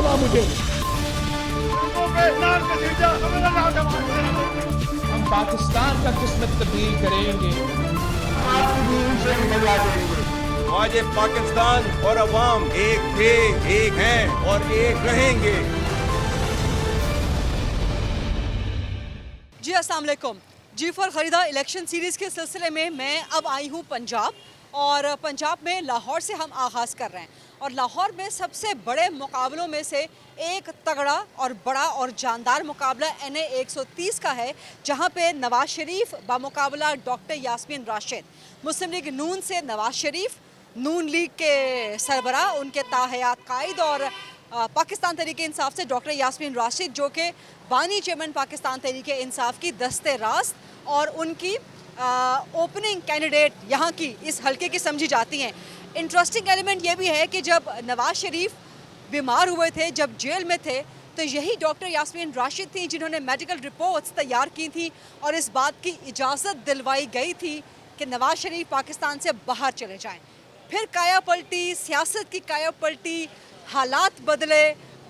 डाला मुझे। हम पाकिस्तान का किस्मत तब्दील करेंगे, आपकी दीन से निकलवा देंगे। आज ये पाकिस्तान और अवाम एक थे, एक हैं और एक रहेंगे। जी अस्सलाम वालेकुम। जी फॉर ख़रीदा इलेक्शन सीरीज़ के सिलसिले में मैं अब आई हूँ पंजाब, और पंजाब में लाहौर से हम आगाज़ कर रहे हैं। और लाहौर में सबसे बड़े मुकाबलों में से एक तगड़ा और बड़ा और जानदार मुकाबला NA 130 का है, जहां पे नवाज शरीफ बामुकाबला डॉक्टर यास्मीन राशिद। मुस्लिम लीग नून से नवाज शरीफ, नून लीग के सरबरा उनके ताहयात कायद, और पाकिस्तान तहरीक इंसाफ से डॉक्टर यास्मीन राशिद जो कि बानी चेयरमैन पाकिस्तान तहरीक इंसाफ की दस्ते रास्त और उनकी ओपनिंग कैंडिडेट यहाँ की इस हलके की समझी जाती हैं। इंटरेस्टिंग एलिमेंट ये भी है कि जब नवाज शरीफ बीमार हुए थे, जब जेल में थे, तो यही डॉक्टर यास्मीन राशिद थी जिन्होंने मेडिकल रिपोर्ट्स तैयार की थी और इस बात की इजाज़त दिलवाई गई थी कि नवाज शरीफ पाकिस्तान से बाहर चले जाएं। फिर काया पलटी, सियासत की काया पलटी, हालात बदले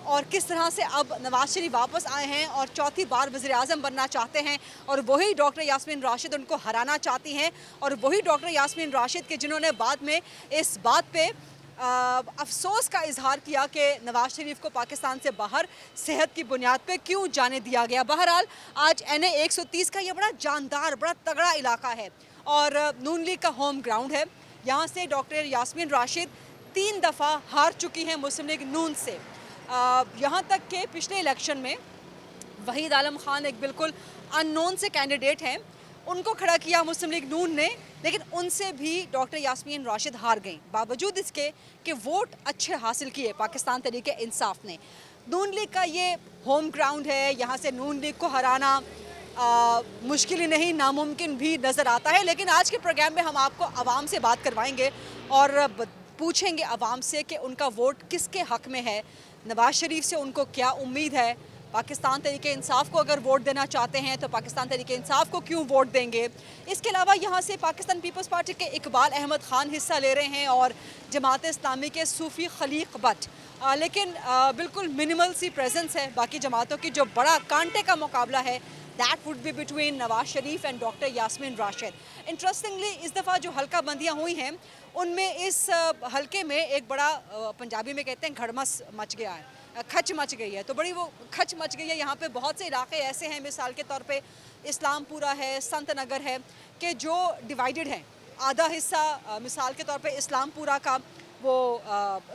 और किस तरह से अब नवाज शरीफ वापस आए हैं और चौथी बार वज़ीर आज़म बनना चाहते हैं, और वही डॉक्टर यास्मीन राशिद उनको हराना चाहती हैं, और वही डॉक्टर यास्मीन राशिद के जिन्होंने बाद में इस बात पे अफसोस का इजहार किया कि नवाज शरीफ को पाकिस्तान से बाहर सेहत की बुनियाद पे क्यों जाने दिया गया। बहरहाल आज NA 130 का ये बड़ा जानदार, बड़ा तगड़ा इलाका है और नून लीग का होम ग्राउंड है। यहाँ से डॉक्टर यास्मीन राशिद 3 दफ़ा हार चुकी हैं मुस्लिम लीग नून से। यहाँ तक कि पिछले इलेक्शन में वहीद आलम खान एक बिल्कुल अननोन से कैंडिडेट हैं, उनको खड़ा किया मुस्लिम लीग नून ने, लेकिन उनसे भी डॉक्टर यास्मीन राशिद हार गई, बावजूद इसके कि वोट अच्छे हासिल किए पाकिस्तान तहरीक इंसाफ ने। नून लीग का ये होम ग्राउंड है, यहाँ से नून लीग को हराना मुश्किल ही नहीं, नामुमकिन भी नज़र आता है। लेकिन आज के प्रोग्राम में हम आपको आवाम से बात करवाएंगे और पूछेंगे आवाम से कि उनका वोट किसके हक़ में है, नवाज शरीफ से उनको क्या उम्मीद है, पाकिस्तान तहरीक इंसाफ को अगर वोट देना चाहते हैं तो पाकिस्तान तहरीक इंसाफ को क्यों वोट देंगे। इसके अलावा यहाँ से पाकिस्तान पीपल्स पार्टी के इकबाल अहमद ख़ान हिस्सा ले रहे हैं और जमात इस्लामी के सूफ़ी खलीक बट, लेकिन बिल्कुल मिनिमल सी प्रेजेंस है बाकी जमातों की। जो बड़ा कांटे का मुकाबला है that would be between Nawaz Sharif and doctor Yasmin Rashid. Interestingly इस दफ़ा जो हल्का बंदियाँ हुई हैं उनमें इस हल्के में एक बड़ा, पंजाबी में कहते हैं घड़मस मच गया है, खच मच गई है, तो बड़ी वो खच मच गई है। यहाँ पे बहुत से इलाके ऐसे हैं, मिसाल के तौर पे इस्लामपुरा है, संत नगर है, कि जो डिवाइडेड हैं। आधा हिस्सा मिसाल के तौर पे इस्लामपुरा का वो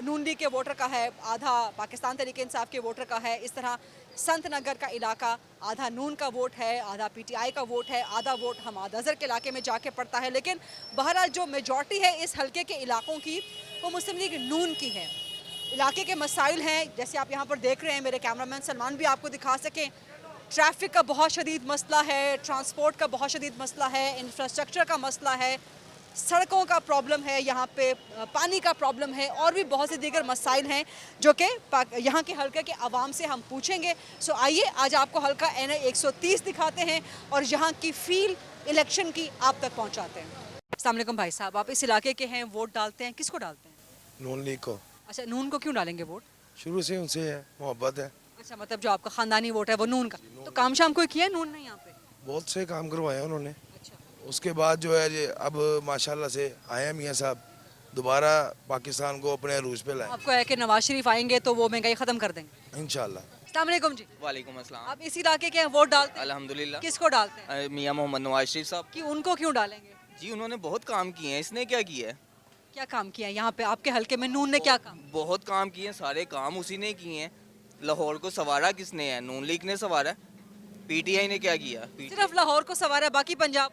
नून लीग के वोटर का है, आधा पाकिस्तान तहरीक इंसाफ के वोटर का है। इस तरह संत नगर का इलाका आधा नून का वोट है, आधा PTI का वोट है, आधा वोट हमादजर के इलाके में जाके पड़ता है। लेकिन बहरहाल जो मेजॉरिटी है इस हल्के के इलाकों की वो मुस्लिम लीग नून की है। इलाके के मसाइल हैं, जैसे आप यहाँ पर देख रहे हैं, मेरे कैमरामैन सलमान भी आपको दिखा सकें। ट्रैफिक का बहुत शदीद मसला है, ट्रांसपोर्ट का बहुत शदीद मसला है, इंफ्रास्ट्रक्चर का मसला है, सड़कों का प्रॉब्लम है, यहाँ पे पानी का प्रॉब्लम है, और भी बहुत से दीगर मसाइल हैं जो कि यहाँ के हल्के के आवाम से हम पूछेंगे। सो आइए आज आपको हल्का NA 130 दिखाते हैं और यहाँ की फील इलेक्शन की आप तक पहुँचाते हैं। अस्सलाम वालेकुम भाई साहब, आप इस इलाके के हैं, वोट डालते हैं, किसको डालते हैं? नून लीग को। अच्छा, नून को क्यों डालेंगे वोट? शुरू से उनसे है मोहब्बत है। अच्छा, मतलब जो आपका खानदानी वोट है वो नून का। तो काम शाम कोई किया है नून ने यहाँ पे? बहुत से काम करवाए उन्होंने। अच्छा, उसके बाद जो है ये अब माशाल्लाह से आए मियाँ साहब दोबारा पाकिस्तान को अपने अरूज पे लाए। आपको है कि नवाज शरीफ आएंगे तो वो महंगाई खत्म कर देंगे इंशाल्लाह। अस्सलाम वालेकुम जी। वालेकुम अस्सलाम। आप इस इलाके के हैं, वोट डालते हैं? अल्हम्दुलिल्लाह। किसको डालते हैं? मियाँ मोहम्मद नवाज शरीफ साहब। कि उनको क्यों डालेंगे? जी उन्होंने बहुत काम किए हैं। इसने क्या किया है? क्या काम किया है यहाँ पे आपके हल्के में? नून ने क्या काम? बहुत काम किए हैं, सारे काम उसी ने किए हैं। लाहौर को संवारा किसने है? नून लीग ने संवारा। PTI ने क्या किया? सिर्फ लाहौर को सवारा, बाकी पंजाब?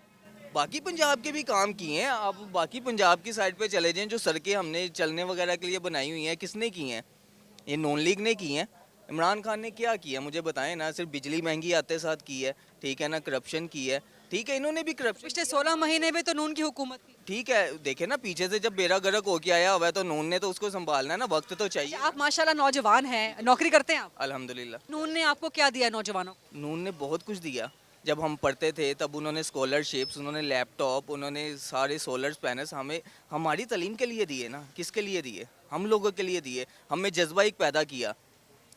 बाकी पंजाब के भी काम किए हैं। आप बाकी पंजाब की साइड पे चले जाएं, जो सड़कें हमने चलने वगैरह के लिए बनाई हुई हैं, किसने की हैं? ये नून लीग ने की हैं। इमरान खान ने क्या किया मुझे बताएं ना। सिर्फ बिजली महंगी आते साथ की है, ठीक है ना, करप्शन की है, ठीक है, इन्होंने भी करप्शन। पिछले 16 महीने में तो नून की हुकूमत थी। ठीक है, देखे ना पीछे से जब बेड़ा गर्क होके आया हुआ है तो नून ने तो उसको संभालना है ना, वक्त तो चाहिए। आप माशाल्लाह नौजवान हैं, नौकरी करते हैं आप? अल्हम्दुलिल्लाह। नून ने आपको क्या दिया नौजवानों को? नून ने बहुत कुछ दिया। जब हम पढ़ते थे तब उन्होंने स्कॉलरशिप्स, उन्होंने लैपटॉप, उन्होंने सारे सोलर पैनल्स हमें हमारी तालीम के लिए दिए ना। किसके लिए दिए? हम लोगों के लिए दिए। हमें जज्बा एक पैदा किया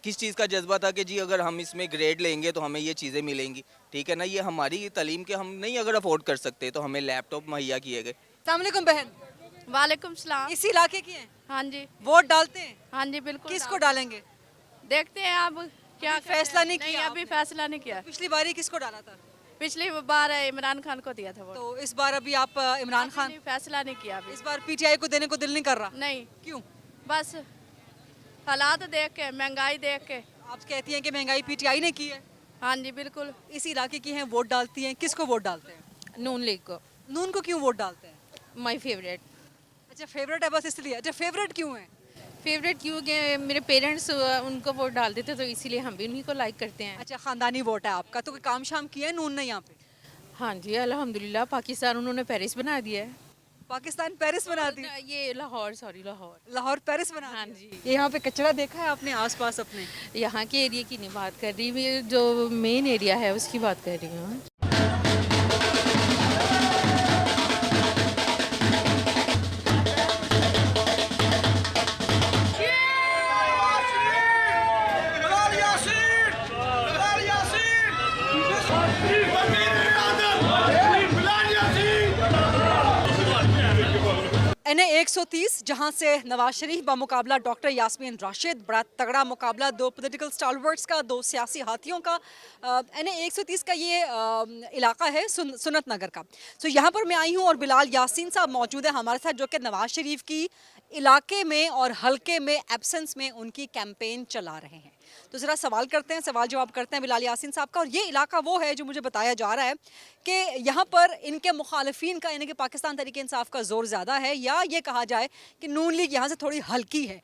किस चीज़ का जज्बा था कि जी अगर हम इसमें ग्रेड लेंगे तो हमें ये चीज़ें मिलेंगी, ठीक है ना। ये हमारी तालीम के हम नहीं अगर अफोर्ड कर सकते तो हमें लैपटॉप मुहैया किए गए। अस्सलाम वालेकुम बहन, वालेकुम सलाम। इसी इलाके की हैं, हाँ जी, वोट डालते हैं, हाँ जी, बिल्कुल। किसको डालेंगे? देखते हैं अब क्या अभी फैसला नहीं नहीं, किया अभी आपने? फैसला नहीं किया। पिछली बारी किसको डाला था? पिछली बार इमरान खान को दिया था वोट। तो इस बार अभी आप इमरान अभी खान, नहीं, फैसला नहीं किया अभी। इस बार पीटीआई को देने को दिल नहीं कर रहा, नहीं, क्यों? बस हालात देख के, महंगाई देख के। आप कहती हैं कि महंगाई पीटीआई ने की है, हाँ जी, बिल्कुल। इसी इलाके की हैं, वोट डालती हैं, किसको वोट डालते हैं? नून लीग को नून को क्यों वोट डालते हैं? My favourite. अच्छा फेवरेट है बस इसलिए। अच्छा फेवरेट क्यों है? फेवरेट क्योंकि मेरे पेरेंट्स उनको वोट डालते थे तो इसीलिए हम भी उन्हीं को लाइक करते हैं। अच्छा खानदानी वोट है आपका, तो कोई काम शाम किया है नून ने यहाँ पे? हाँ जी, अल्हम्दुलिल्लाह। पाकिस्तान उन्होंने पेरिस बना दिया है। पाकिस्तान पेरिस बना दी? ये लाहौर, सॉरी लाहौर। लाहौर पेरिस बना हाँ दिया? जी। ये यहाँ पे कचरा देखा है आपने आसपास अपने? यहाँ के एरिया की नहीं बात कर रही, मैं जो मेन एरिया है उसकी बात कर रही हूँ। एनए 130 जहां से नवाज शरीफ बा मुकाबला डॉक्टर यास्मीन राशिद, बड़ा तगड़ा मुकाबला दो पॉलिटिकल स्टालवर्ड्स का, दो सियासी हाथियों का। एनए 130 का ये इलाका है सुन्नत नगर का। सो यहाँ पर मैं आई हूँ और बिलाल यासीन साहब मौजूद है हमारे साथ, जो कि नवाज शरीफ की इलाके में और हलके में एब्सेंस में उनकी कैंपेन चला रहे हैं। तो ज़रा सवाल करते हैं, सवाल जवाब करते हैं बिलाल यासीन साहब का। और ये इलाका वो है जो मुझे बताया जा रहा है कि यहाँ पर इनके मुखालिफिन का, यानी कि पाकिस्तान तहरीक इंसाफ का जोर ज़्यादा है, या ये कहा जाए कि नून लीग यहाँ से थोड़ी हल्की है,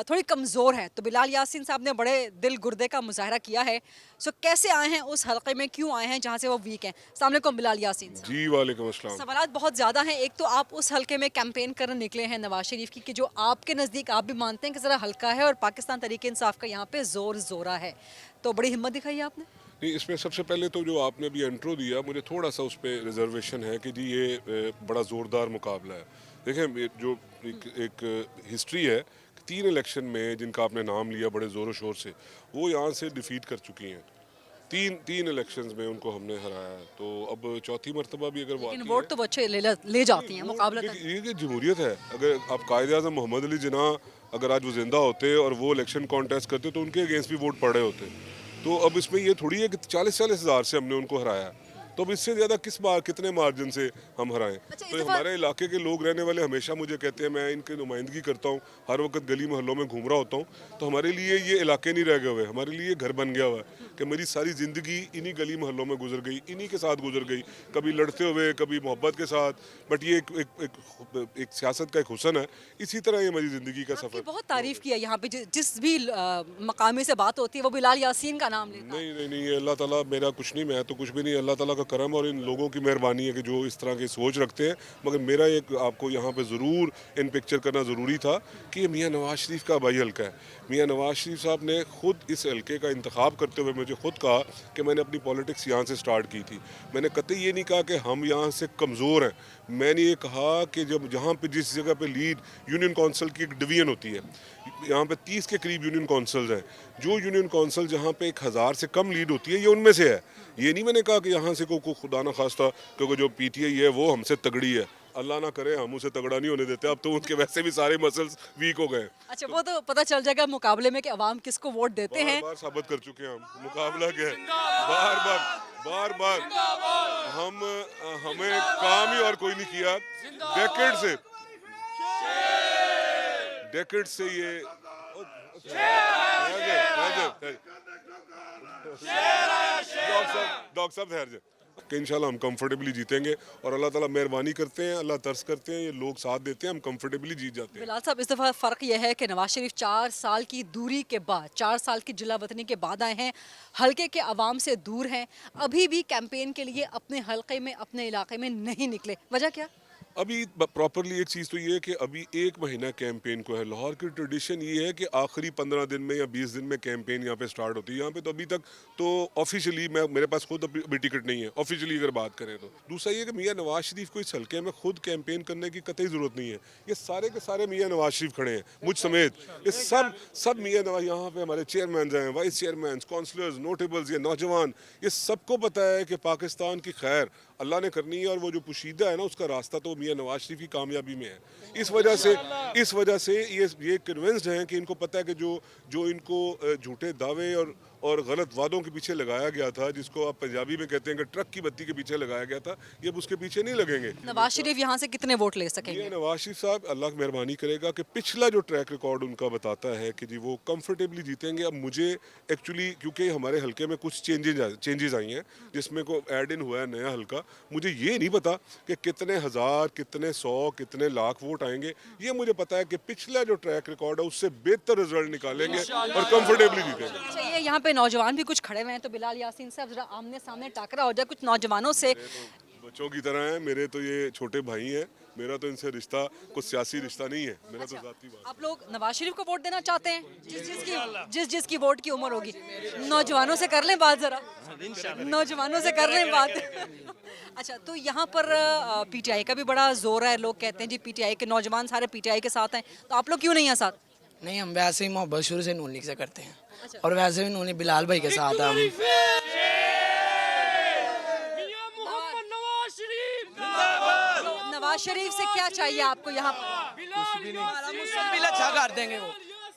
थोड़ी कमज़ोर है। तो बिलाल यासीन साहब ने बड़े दिल गुर्दे का मुजाहरा किया है। सो कैसे आए हैं उस हलके में, क्यों आए हैं जहाँ से वो वीक हैं? अस्सलाम वालेकुम बिलाल यासीन साहब। जी वालेकुम अस्सलाम। सवालात बहुत ज़्यादा हैं। एक तो आप उस हलके में कैंपेन करने निकले हैं नवाज शरीफ की, कि जो आपके नज़दीक आप भी मानते हैं कि ज़रा हल्का है, और पाकिस्तान तहरीक इंसाफ का यहाँ पे जोर जोरा है। तो बड़ी हिम्मत दिखाई आपने। नहीं, इसमें सबसे पहले तो जो आपने अभी इंट्रो दिया, मुझे थोड़ा सा उस पर रिजर्वेशन है कि जी ये बड़ा ज़ोरदार मुकाबला है। देखें, ये जो एक हिस्ट्री है, 3 इलेक्शन में जिनका आपने नाम लिया बड़े ज़ोर शोर से, वो यहाँ से डिफीट कर चुकी हैं। तीन इलेक्शंस में उनको हमने हराया है। तो अब चौथी मरतबा भी अगर वो लेकिन आती वोट है, तो वो अच्छे ले जाती हैं वो मुकाबला। देखिए, ये कि जमहूरियत है। अगर आप कायदे आज़म मोहम्मद अली जिन्ना अगर आज वो जिंदा होते और वो इलेक्शन कॉन्टेस्ट करते तो उनके अगेंस्ट भी वोट पड़ रहे होते। तो अब इसमें ये थोड़ी है कि 40-40 हज़ार से हमने उनको हराया, तो अब इससे ज़्यादा कितने मार्जिन से हम हराएं। अच्छा, तो हमारे इलाके के लोग रहने वाले हमेशा मुझे कहते हैं, मैं इनकी नुमाइंदगी करता हूँ, हर वक्त गली मोहल्लों में घूम रहा होता हूँ, तो हमारे लिए ये इलाके नहीं रह गए हुए, हमारे लिए घर बन गया हुआ है कि मेरी सारी ज़िंदगी इन्हीं गली मोहल्लों में गुजर गई, इन्हीं के साथ गुजर गई, कभी लड़ते हुए, कभी मोहब्बत के साथ। बट ये एक सियासत का एक हुस्न है। इसी तरह ये मेरी ज़िंदगी का आपकी सफ़र। बहुत तारीफ किया यहाँ पे, जिस भी मकामी से बात होती है वो बिलाल यासीन का नाम लेता है। नहीं, ये अल्लाह ताला, मेरा कुछ नहीं, मैं तो कुछ भी नहीं, अल्लाह ताला का करम और इन लोगों की मेहरबानी है कि जो इस तरह की सोच रखते हैं। मगर मेरा एक आपको यहाँ पे ज़रूर इन पिक्चर करना ज़रूरी था कि ये मियाँ नवाज शरीफ का भाई हल्का है। मियाँ नवाज शरीफ साहब ने खुद इस हल्के का इंतखाब करते हुए मुझे खुद कहा कि मैंने अपनी पॉलिटिक्स यहाँ से स्टार्ट की थी। मैंने कतई ये नहीं कहा कि हम यहाँ से कमज़ोर हैं। मैंने ये कहा कि जब जहाँ पे जिस जगह पे लीड यूनियन काउंसिल की एक डिवीज़न होती है, यहाँ पे 30 के करीब यूनियन काउंसिल्स हैं, जो यूनियन काउंसिल जहाँ पे 1000 से कम लीड होती है, ये उनमें से है। ये नहीं मैंने कहा कि यहाँ से को खुदा ना खास्ता क्योंकि जो पीटीआई है वो हमसे तगड़ी है, अल्लाह ना करे हम उसे तगड़ा नहीं होने देते। अब तो उनके वैसे भी सारे मसल्स वीक हो गए। अच्छा, वो तो पता चल जाएगा मुकाबले में कि अवाम किसको वोट देते हैं। बार साबित कर चुके हैं हम, मुकाबला क्या है, बार हमें काम ही और कोई नहीं किया। डेकेड से ये डॉक्टर साहब ठहर जाए कि इंशाल्लाह हम कंफर्टेबली जीतेंगे और अल्लाह ताला मेहरबानी करते हैं, अल्लाह तरस करते हैं, ये लोग साथ देते हैं, हम कंफर्टेबली जीत जाते हैं। बिलाल साहब, इस दफ़ा फ़र्क यह है कि नवाज शरीफ 4 साल की दूरी के बाद, 4 साल की जिला वतनी के बाद आए हैं, हल्के के अवाम से दूर हैं, अभी भी कैंपेन के लिए अपने हल्के में, अपने इलाके में नहीं निकले। वजह क्या? अभी प्रॉपरली एक चीज़ तो ये है कि अभी 1 महीना कैंपेन को है। लाहौर की ट्रेडिशन ये है कि आखिरी 15 दिन में या 20 दिन में कैंपेन यहाँ पे स्टार्ट होती है। यहाँ पे तो अभी तक तो ऑफिशियली मेरे पास खुद अभी टिकट नहीं है ऑफिशियली अगर बात करें तो। दूसरा ये कि मियाँ नवाज शरीफ को इस हल्के में खुद कैंपेन करने की कतई ज़रूरत नहीं है। ये सारे के सारे मियाँ नवाज शरीफ खड़े हैं मुझ समेत। ये सब मियाँ नवाज यहाँ पे हमारे चेयरमैन हैं, वाइस चेयरमैन, काउंसलर्स, नोटेबल्स, ये नौजवान, ये सबको पता है कि पाकिस्तान की खैर अल्लाह ने करनी है और वो जो पोशीदा है ना उसका रास्ता तो मियाँ नवाज शरीफ की कामयाबी में है। इस वजह से ये कन्विंस्ड हैं कि इनको पता है कि जो इनको झूठे दावे और गलत वादों के पीछे लगाया गया था, जिसको आप पंजाबी में कहते हैं कि ट्रक की बत्ती के पीछे लगाया गया था, ये अब उसके पीछे नहीं लगेंगे। नवाज शरीफ यहाँ से कितने वोट ले सकेंगे? ये नवाज शरीफ साहब अल्लाह की मेहरबानी करेगा कि पिछला जो ट्रैक रिकॉर्ड उनका बताता है कि जी वो कंफर्टेबली जीतेंगे। अब मुझे एक्चुअली क्योंकि हमारे हल्के में कुछ चेंजेस आई हैं जिसमें को ऐड इन हुआ है नया हल्का, मुझे ये नहीं पता कि कितने हज़ार, कितने 100, कितने लाख वोट आएंगे। ये मुझे पता है कि पिछला जो ट्रैक रिकॉर्ड है उससे बेहतर रिजल्ट निकालेंगे और कंफर्टेबली जीतेंगे। अच्छा, ये यहाँ पे नौजवान भी कुछ खड़े हुए हैं, तो बिलाल यासीन साहब जरा आमने सामने टाकरा हो जाए कुछ नौजवानों से। बच्चों की तरह हैं मेरे तो ये छोटे भाई हैं, मेरा तो इनसे रिश्ता कुछ सियासी रिश्ता नहीं है, मेरा तो जाती बात। आप लोग नवाज शरीफ को वोट देना चाहते हैं? जिसकी वोट की उम्र होगी। नौजवानों से कर लें बात जरा, नौजवानों से कर लें बात। अच्छा, तो यहाँ पर पीटीआई का भी बड़ा जोर है। लोग कहते हैं जी पीटीआई के नौजवान सारे पीटीआई के साथ हैं, तो आप लोग क्यों नहीं हैं साथ? नहीं, हम वैसे ही मोहब्बत शुरू से नून लीग से करते हैं और वैसे भी नून बिलाल भाई के साथ हैं हम। नवाज शरीफ से क्या चाहिए आपको यहाँ पर? हमारा मुस्तकबिल अच्छा कर देंगे वो,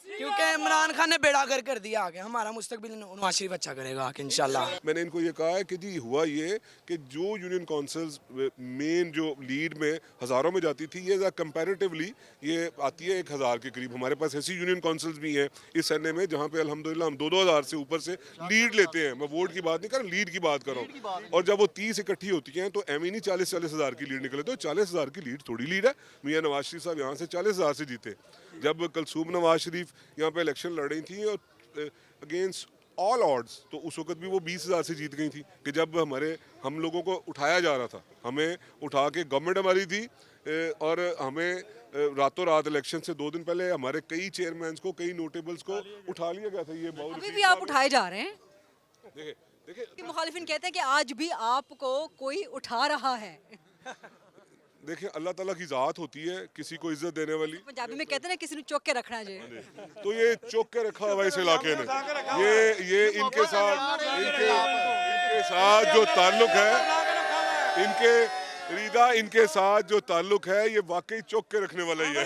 क्योंकि इमरान खान ने बेड़ा कर दिया आगे। हमारा मुस्तकबिल नवाज शरीफ अच्छा करेगा आगे इंशाल्लाह। मैंने इनको ये कहा है कि जी हुआ ये कि जो यूनियन काउंसिल्स मेन जो लीड में हज़ारों में जाती थी, ये कंपैरेटिवली ये आती है 1000 के करीब। हमारे पास ऐसी यूनियन काउंसिल्स भी हैं इस एनए में जहाँ पे अल्हम्दुलिल्लाह हम 2-2 हज़ार से ऊपर से लीड लेते हैं। मैं वोट की बात नहीं कर रहा, लीड की बात कर रहा हूँ। और जब वो 30 इकट्ठी होती हैं तो एम ही नहीं 40-40 हज़ार की लीड निकले। तो 40 हज़ार की लीड थोड़ी लीड है। मियाँ नवाज शरीफ साहब यहाँ से 40 हज़ार से जीते। जब कलसूम नवाज शरीफ यहाँ पे इलेक्शन लड़ रही थी और अगेंस्ट ऑल ऑड्स, तो उस वक्त भी वो 20 हज़ार से जीत गई थी। कि जब हम लोगों को उठाया जा रहा था, हमें उठा के गवर्नमेंट हमारी थी और हमें रातों रात इलेक्शन से 2 दिन पहले हमारे कई चेयरमैन को, कई नोटेबल्स को उठा लिया गया था। ये अभी भी आप उठाए जा रहे हैं? देखिए मुखालिफिन कहते हैं कि आज भी आपको कोई उठा रहा है। देखिए अल्लाह ताला की ज़ात होती है किसी को इज्जत देने वाली। पंजाबी में कहते हैं ना किसी ने चौक के रखना है जी। तो ये चौक के रखा हुआ इस इलाके ने। ये इनके साथ जो ताल्लुक है, इनके साथ जो ताल्लुक है, ये वाकई चौक के रखने वाला ही है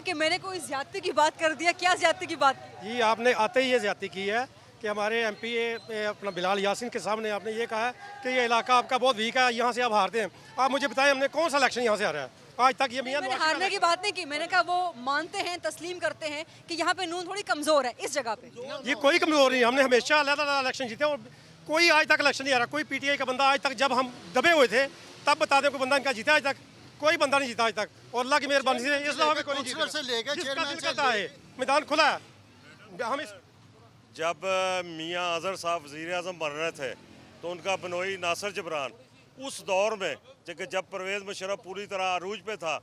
कि मैंने कोई ज्यादती की बात कर दिया। क्या ज्यादती की बात? जी, आपने आते ही ये ज्यादती की है कि हमारे एमपी अपना बिलाल यासीन के सामने आपने ये कहा है कि ये इलाका आपका बहुत वीक है, यहाँ से आप हारते हैं। आप मुझे बताएं हमने कौन सा इलेक्शन यहाँ से हारा है आज तक? ये मैंने हारने की बात नहीं की, मैंने कहा वो मानते हैं, तस्लीम करते हैं कि यहाँ पे नून थोड़ी कमजोर है इस जगह पे। ये कोई कमजोर नहीं, हमने हमेशा अलग इलेक्शन जीते और कोई आज तक इलेक्शन नहीं हारा। कोई पीटीआई का बंदा आज तक, जब हम दबे हुए थे तब बता दें कोई बंदा इनका जीता आज तक? कोई बंदा नहीं जीता आज तक। और अल्लाह की मेहरबानी से इस में कोई नहीं जीता है। मैदान खुला है। हम जब मियाँ अजहर साहब वज़ीर आज़म बन रहे थे तो उनका बनोई नासिर जबरान, उस दौर में जब परवेज़ मुशर्रफ पूरी तरह अरूज पे था,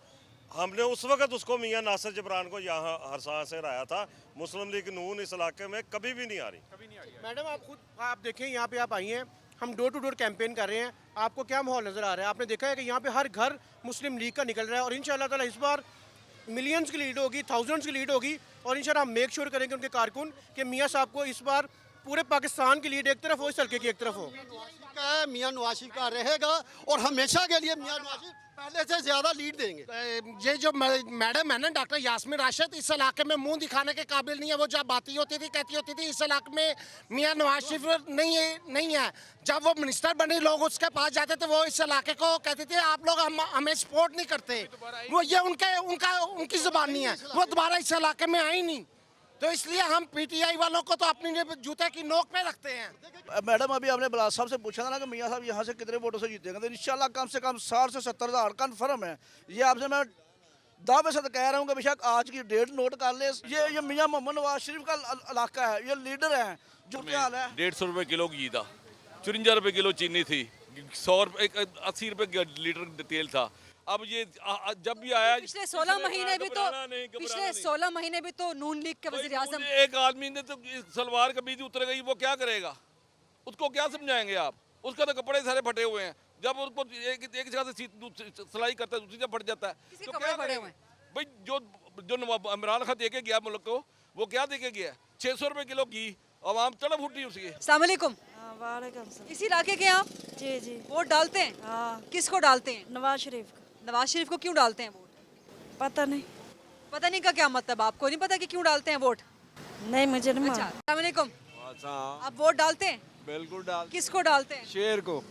हमने उस वक्त उसको मियाँ नासिर जबरान को यहाँ हरसा से हराया था। मुस्लिम लीग नून इस इलाके में कभी भी नहीं आ रही। मैडम आप देखें, यहाँ पे आप आई हैं, हम डोर टू डोर कैंपेन कर रहे हैं, आपको क्या माहौल नज़र आ रहा है? आपने देखा है कि यहाँ पे हर घर मुस्लिम लीग का निकल रहा है और इंशाल्लाह ताला इस बार मिलियंस की लीड होगी, थाउजेंड्स की लीड होगी और इंशाल्लाह हम मेक श्योर करेंगे उनके कारकुन कि मियाँ साहब को इस बार पूरे पाकिस्तान की लीड एक तरफ हो, इस हल्के की एक तरफ हो। मियाँ नवाज शरीफ का रहेगा और हमेशा के लिए मियाँ नवाज शरीफ पहले से ज्यादा लीड देंगे। ये जो मैडम है ना डॉक्टर यास्मीन राशिद, इस इलाके में मुंह दिखाने के काबिल नहीं है। वो जब बाती होती थी कहती होती थी इस इलाके में मियाँ नवाज शरीफ नहीं है। जब वो मिनिस्टर बने लोग उसके पास जाते थे, वो इस इलाके को कहते थे आप लोग हमें सपोर्ट नहीं करते। वो ये उनकी जुबान नहीं है, वो दोबारा इस इलाके में आई नहीं। तो इसलिए हम पीटीआई वालों को तो अपनी जूते की नोक में रखते हैं। मैडम अभी आपने बिलाल साहब से पूछा था ना कि मियाँ साहब यहाँ से कितने वोटों से जीतेंगे, तो इंशाल्लाह कम से कम 60 से 70 हज़ार कन्फर्म है। ये आपसे मैं दावे से तो कह रहा हूँ कि बेशक आज की डेट नोट कर ले। ये मियां मोहम्मद नवाज शरीफ का इलाका है, ये लीडर हैं। जो क्या हाल है, 150 रुपए किलो घी था, 54 रुपए किलो चीनी थी, 100 रुपए 80 रुपए लीटर तेल था। अब ये जब भी आया पिछले 16 महीने भी तो पिछले 16 महीने भी तो नून लीग के वजीर आजम, एक आदमी ने तो सलवार कमीज उतर गई, वो क्या करेगा? उसको क्या समझाएंगे आप? उसका तो कपड़े सारे फटे हुए हैं। जब उसको एक जगह से सिलाई करता है दूसरी जगह फट जाता है तो क्या फटे हुए हैं? भाई जो इमरान खान दे के गया मुल्क को, वो क्या दे के गया? 600 रुपए किलो घी, आवाम तड़प उठी उसकी। अस्सलाम वालेकुम। इस इलाके के आप? जी जी। वोट डालते हैं? हाँ। किसको डालते हैं? नवाज शरीफ का। नवाज शरीफ को क्यों डालते हैं वोट? पता नहीं। पता नहीं का क्या मतलब? आपको नहीं पता कि क्यों डालते हैं वोट? नहीं मुझे नहीं अच्छा, मालूम। अस्सलाम वालेकुम। हाँ आप वोट डालते हैं? बिल्कुल डाल। किसको डालते हैं? शेर को,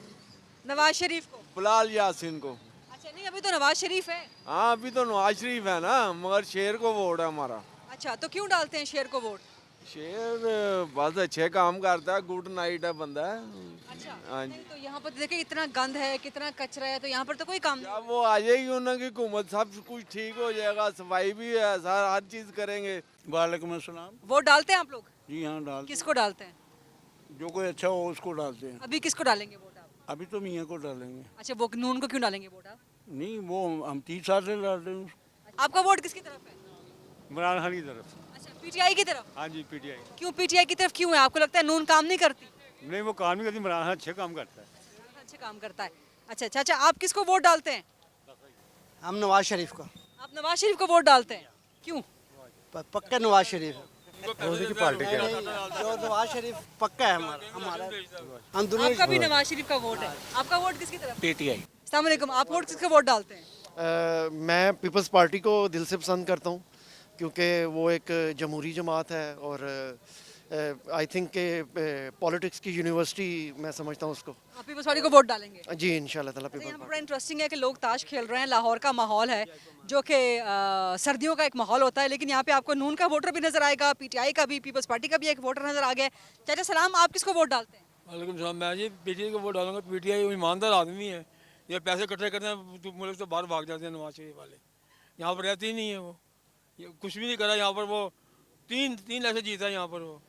नवाज शरीफ को? बिलाल यासीन को। अच्छा, नहीं अभी तो नवाज शरीफ है। हाँ अभी तो नवाज शरीफ है ना, मगर शेर को वोट है हमारा। अच्छा, तो क्यों डालते हैं शेर को वोट? शेर बस अच्छे काम करता है, गुड नाइट है बंदा है। अच्छा, हाँ नहीं तो यहाँ पर देखिए इतना गंद है, कितना कचरा है, तो यहाँ पर तो कोई काम नहीं। अब वो आ जाएगी उनकी हुकूमत, सब कुछ ठीक हो जाएगा, सफाई भी है, हर चीज करेंगे। वालेकुम अस्सलाम। वोट डालते हैं आप लोग? जी हाँ डाल, किसको डालते हैं? जो कोई अच्छा हो उसको डालते हैं। अभी किसको डालेंगे वोट आप? अभी तो मियाँ को डालेंगे। अच्छा, वो नून को क्यों डालेंगे वोट आप? नहीं वो हम 30 साल से डाल रहे हैं। आपका वोट किसकी तरफ है? इमरान खान की तरफ। अच्छा, पीटीआई की तरफ? हाँ जी पीटीआई। क्यों पीटीआई की तरफ क्यों है? आपको लगता है नून काम नहीं करती? नहीं वो काम नहीं करती, इमरान खान अच्छे काम करता है। अच्छा काम करता है। अच्छा चाचा, आप किसको वोट डालते हैं? हम नवाज शरीफ का। आप नवाज शरीफ को वोट डालते हैं, क्यों? पक्का नवाज शरीफ की पार्टी का जो नवाज शरीफ पक्का है हमारा हम दोनों। आपका भी नवाज शरीफ का वोट है। आपका वोट किसकी तरफ? पीटीआई। अस्सलाम वालेकुम। आप वोट किसको वोट डालते हैं? मैं पीपल्स पार्टी को दिल से पसंद करता हूँ क्योंकि वो एक जमहूरी जमात है और आई थिंक के पॉलिटिक्स की यूनिवर्सिटी मैं समझता हूँ उसको। आप पीपल्स पार्टी को वोट डालेंगे? जी इंशाल्लाह ताला अच्छा, पीपल्स यहाँ पर बड़ा इंटरेस्टिंग है कि लोग ताश खेल रहे हैं। लाहौर का माहौल है जो कि सर्दियों का एक माहौल होता है, लेकिन यहाँ पे आपको नून का वोटर भी नजर आएगा, पीटीआई का भी, पीपल्स पार्टी का भी एक वोटर नजर आ गया। चाचा सलाम, आप किसको वोट डालते हैं? वालेकुम सलाम। मैं जी पीटीआई को वोट डालूंगा। पीटीआई ईमानदार आदमी है, ये पैसे इकट्ठे करते हैं तो मुल्क से बाहर भाग जाते हैं नवाज शरीफ वाले। यहाँ पर रहते ही नहीं है वो, ये कुछ भी नहीं करा यहाँ पर। वो तीन ऐसे जीता है यहाँ पर, वो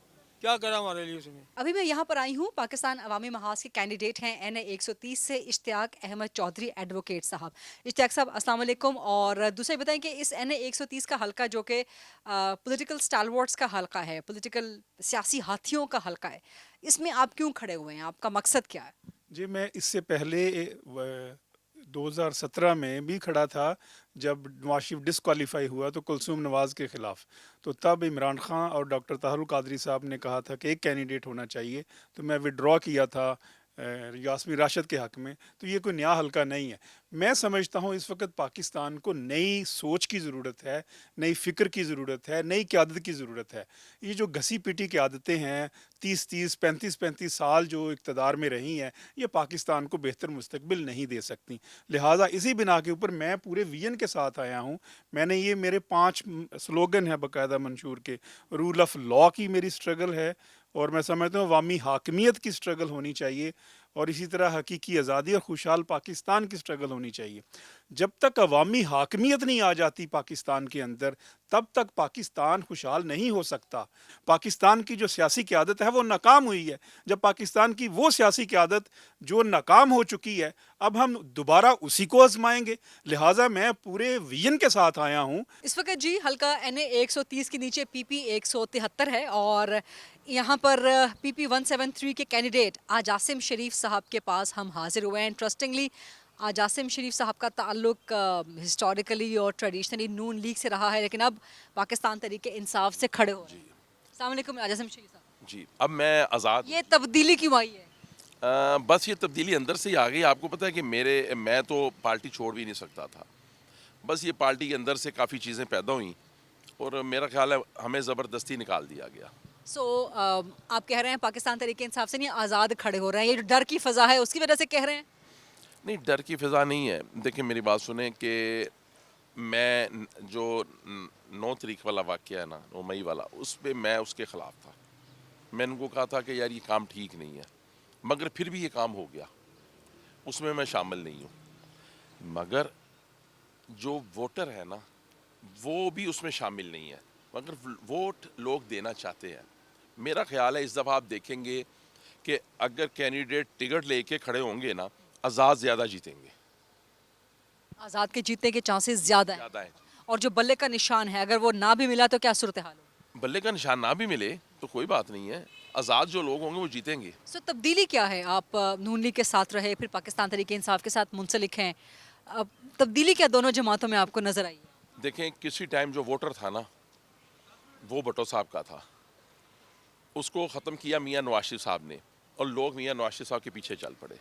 क्या करा हमारे लिए उसने। अभी मैं यहाँ पर आई हूँ, पाकिस्तान अवामी महाज के कैंडिडेट हैं NA 130 से इश्तियाक अहमद चौधरी एडवोकेट साहब। इश्तियाक साहब अस्सलाम वालेकुम। और दूसरा बताएं कि इस NA 130 का हलका जो कि पॉलिटिकल स्टालवर्ड्स का हलका है, पॉलिटिकल सियासी हाथियों का हलका है, इसमें आप क्यों खड़े हुए हैं? आपका मकसद क्या है? जी मैं इससे पहले 2017 में भी खड़ा था जब नवाज शरीफ डिसक्वालीफाई हुआ तो कुलसूम नवाज़ के ख़िलाफ़। तो तब इमरान खान और डॉक्टर ताहिर कादरी साहब ने कहा था कि एक कैंडिडेट होना चाहिए, तो मैं विड्रॉ किया था यास्मीन राशिद के हक़ में। तो ये कोई नया हल्का नहीं है। मैं समझता हूँ इस वक्त पाकिस्तान को नई सोच की ज़रूरत है, नई फ़िक्र की ज़रूरत है, नई क़यादत की ज़रूरत है। ये जो घसी पीटी की आदतें हैं 30-30, 35-35 साल जो इक़्तिदार में रही हैं, ये पाकिस्तान को बेहतर मुस्तकबिल नहीं दे सकती। लिहाजा इसी बिना के ऊपर मैं पूरे विजन के साथ आया हूँ। मैंने ये मेरे 5 स्लोगन है बाकायदा मंशूर के। रूल ऑफ़ लॉ की मेरी स्ट्रगल है और मैं समझता हूँ अवामी हाकमियत की स्ट्रगल होनी चाहिए और इसी तरह हकीकी आज़ादी और खुशहाल पाकिस्तान की स्ट्रगल होनी चाहिए। जब तक अवामी हाकमियत नहीं आ जाती पाकिस्तान के अंदर, तब तक पाकिस्तान खुशहाल नहीं हो सकता। पाकिस्तान की जो सियासी क़यादत है वो नाकाम हुई है। जब पाकिस्तान की वो सियासी क़यादत जो नाकाम हो चुकी है, अब हम दोबारा उसी को आजमाएंगे। लिहाजा मैं पूरे विजन के साथ आया हूँ। इस वक्त जी हल्का NA 130 के नीचे PP 173 है और यहाँ पर PP 173 के कैंडिडेट आजासिम शरीफ साहब के पास हम हाजिर हुए हैं। इंटरेस्टिंगली आजासिम शरीफ साहब का ताल्लुक हिस्टोरिकली और ट्रेडिशनली नून लीग से रहा है, लेकिन अब पाकिस्तान तरीके इंसाफ से खड़े हो रहे हैं। अस्सलाम वालेकुम आजासिम शरीफ साहब। जी अब मैं आज़ाद, ये तब्दीली क्यों आई है? बस ये तब्दीली अंदर से ही आ गई। आपको पता है कि मैं तो पार्टी छोड़ भी नहीं सकता था। बस ये पार्टी के अंदर से काफ़ी चीज़ें पैदा हुई और मेरा ख्याल है हमें ज़बरदस्ती निकाल दिया गया। आप कह रहे हैं पाकिस्तान तरीके इंसाफ से नहीं आज़ाद खड़े हो रहे हैं, ये जो डर की फ़ज़ा है उसकी वजह से कह रहे हैं? नहीं, डर की फ़िज़ा नहीं है। देखिए मेरी बात सुने कि मैं जो 9 तारीख वाला वाक़या है ना, 9 मई वाला, उस पर मैं उसके ख़िलाफ़ था। मैंने उनको कहा था कि यार ये काम ठीक नहीं है, मगर फिर भी ये काम हो गया, उसमें मैं शामिल नहीं हूँ। मगर जो वोटर है ना, वो भी उसमें शामिल नहीं है, मगर वोट लोग देना चाहते हैं। मेरा ख्याल है इस दफ़ा आप देखेंगे कि अगर कैंडिडेट टिकट लेके खड़े होंगे ना, आज़ाद ज़्यादा जीतेंगे। आज़ाद के जीतने के चांसेस ज़्यादा हैं। ज़्यादा है। और जो बल्ले का निशान है, अगर वो ना भी मिला तो क्या सूरत हाल हो? बल्ले का निशान ना भी मिले तो कोई बात नहीं है, आज़ाद जो लोग होंगे वो जीतेंगे। सो तब्दीली क्या है? आप नून लीग के साथ रहे, फिर पाकिस्तान तहरीक इंसाफ के साथ मुंसलिक हैं, अब तब्दीली क्या दोनों जमातों में आपको नज़र आई है? देखें, किसी टाइम जो वोटर था ना, वो भुट्टो साहब का था, उसको ख़त्म किया मियाँ नवाज शरीफ साहब ने, और लोग मियाँ नवाज शरीफ साहब के पीछे चल पड़े।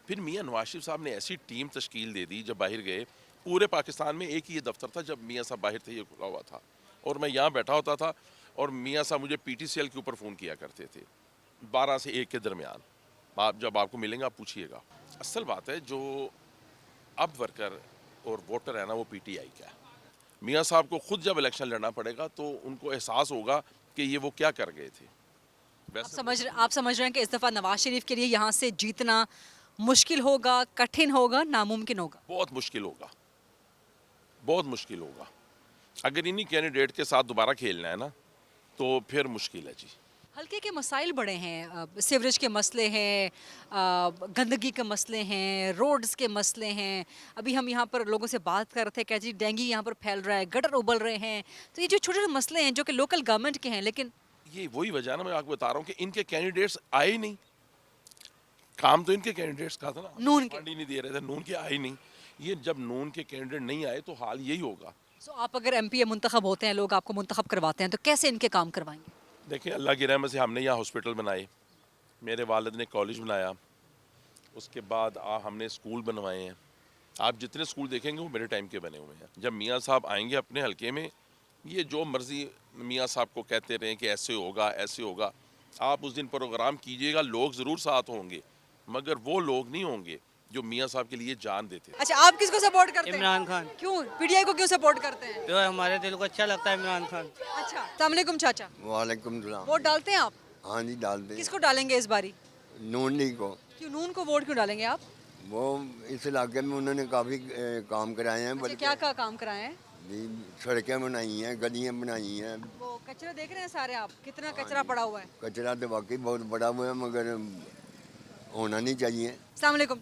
फिर मियाँ नवाज शरीफ साहब ने ऐसी टीम तश्कील दे दी, जब बाहर गए, पूरे पाकिस्तान में एक ही ये दफ्तर था जब मियाँ साहब बाहर थे, ये खुला हुआ था, और मैं यहाँ बैठा होता था, और मियाँ साहब मुझे PTCL के ऊपर फ़ोन किया करते थे 12 से 1 के दरमियान। आप जब आपको मिलेंगे आप पूछिएगा। असल बात है, जो अब वर्कर और वोटर है ना, वो PTI का है। मियाँ साहब को खुद जब इलेक्शन लड़ना पड़ेगा तो उनको एहसास होगा कि ये वो क्या कर गए थे। आप समझ रहे हैं कि इस दफ़ा नवाज शरीफ के लिए यहाँ से जीतना मुश्किल होगा, कठिन होगा, नामुमकिन होगा? बहुत मुश्किल होगा, बहुत मुश्किल होगा। अगर इन्हीं कैंडिडेट के साथ दोबारा खेलना है ना, तो फिर मुश्किल है जी। हल्के के मसाइल बड़े हैं, सीवरेज के मसले हैं, गंदगी के मसले हैं, रोड्स के मसले हैं। अभी हम यहाँ पर लोगों से बात कर रहे थे कि जी डेंगू यहाँ पर फैल रहा है, गटर उबल रहे हैं। तो ये जो छोटे छोटे मसले हैं जो कि लोकल गवर्नमेंट के हैं, लेकिन ये वही वजह ना, मैं आपको बता रहा हूँ कि इनके कैंडिडेट्स आए ही नहीं। काम तो इनके कैंडिडेट्स का था ना, नून के नहीं दे रहे थे, नून के आए ही नहीं। ये जब नून के कैंडिडेट नहीं आए तो हाल यही होगा। सो आप अगर MP मुंतखब होते हैं, लोग आपको मुंतखब करवाते हैं, तो कैसे इनके काम करवाएंगे? देखिए, अल्लाह की रहमत से हमने यहाँ हॉस्पिटल बनाए, मेरे वालिद ने कॉलेज बनाया, उसके बाद हमने स्कूल बनवाए हैं। आप जितने स्कूल देखेंगे वो मेरे टाइम के बने हुए हैं। जब मियाँ साहब आएंगे अपने हलके में, ये जो मर्ज़ी मियाँ साहब को कहते रहें कि ऐसे होगा ऐसे होगा, आप उस दिन प्रोग्राम कीजिएगा, लोग ज़रूर साथ होंगे, मगर वो लोग नहीं होंगे जो मियाँ साहब के लिए जान देते। अच्छा, आप किसको सपोर्ट करते हैं? इमरान खान। क्यों? PTI को क्यों सपोर्ट करते हैं? तो हमारे दिल को अच्छा लगता है इमरान खान। अच्छा, अस्सलाम वालेकुम चाचा। वालेकुम सलाम। वोट डालते हैं आप? हाँ जी, डाल दें। किसको डालेंगे इस बारी? नून लीग को। क्यों नून को वोट क्यों डालेंगे आप? वो इस इलाके में उन्होंने काफ़ी काम कराए हैं। अच्छा, क्या काम कराए हैं? सड़कें बनाई हैं, गलियाँ बनाई हैं। वो कचरा देख रहे हैं सारे आप, कितना कचरा पड़ा हुआ है? कचरा तो वाकई बहुत बड़ा हुआ है, मगर होना नहीं चाहिए। अस्सलाम वालेकुम।